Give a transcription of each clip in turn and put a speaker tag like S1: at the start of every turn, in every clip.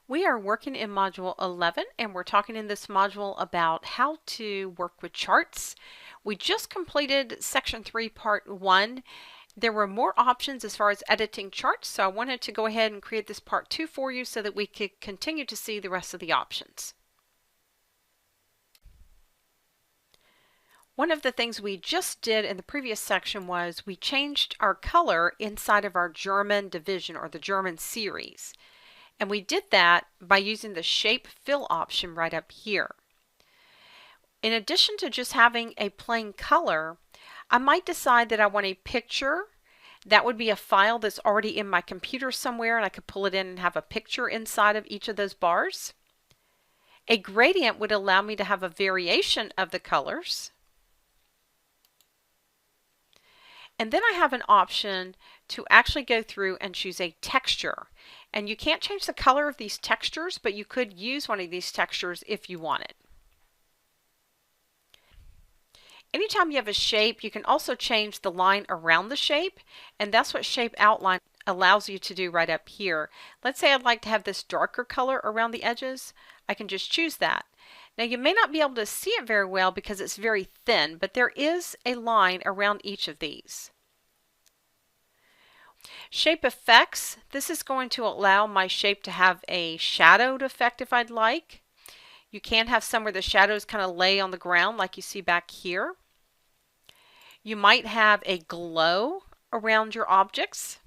S1: We are working in Module 11 and we're talking in this module about how to work with charts. We just completed Section 3, Part 1. There were more options as far as editing charts, so I wanted to go ahead and create this Part 2 for you so that we could continue to see the rest of the options. One of the things we just did in the previous section was we changed our color inside of our German division or the German series. And we did that by using the shape fill option right up here. In addition to just having a plain color, I might decide that I want a picture. That would be a file that's already in my computer somewhere and I could pull it in and have a picture inside of each of those bars. A gradient would allow me to have a variation of the colors. And then I have an option to actually go through and choose a texture. And you can't change the color of these textures, but you could use one of these textures if you want it. Anytime you have a shape, you can also change the line around the shape, and that's what Shape Outline allows you to do right up here. Let's say I'd like to have this darker color around the edges. I can just choose that. Now you may not be able to see it very well because it's very thin, but there is a line around each of these. Shape effects, this is going to allow my shape to have a shadowed effect if I'd like. You can have some where the shadows kind of lay on the ground like you see back here. You might have a glow around your objects.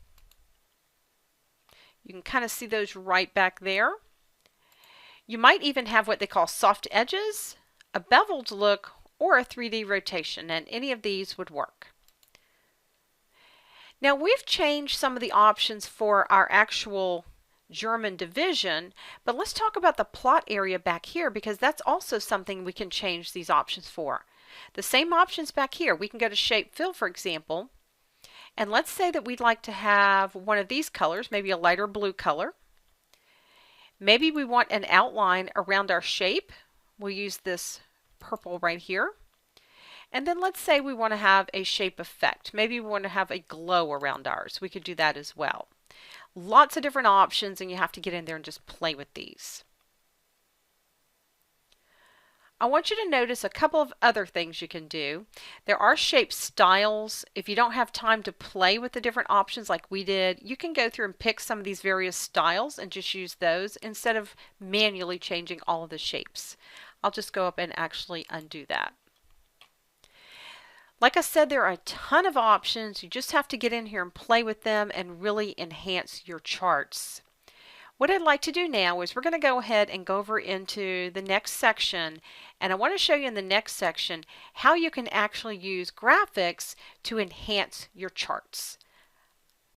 S1: You can kind of see those right back there. You might even have what they call soft edges, a beveled look, or a 3D rotation, and any of these would work. Now we've changed some of the options for our actual German division, but let's talk about the plot area back here because that's also something we can change these options for. The same options back here. We can go to Shape Fill, for example, and let's say that we'd like to have one of these colors, maybe a lighter blue color. Maybe we want an outline around our shape. We'll use this purple right here. And then let's say we want to have a shape effect. Maybe we want to have a glow around ours. We could do that as well. Lots of different options, and you have to get in there and just play with these. I want you to notice a couple of other things you can do. There are shape styles. If you don't have time to play with the different options like we did, you can go through and pick some of these various styles and just use those instead of manually changing all of the shapes. I'll just go up and actually undo that. Like I said, there are a ton of options. You just have to get in here and play with them and really enhance your charts. What I'd like to do now is we're going to go ahead and go over into the next section, and I want to show you in the next section how you can actually use graphics to enhance your charts.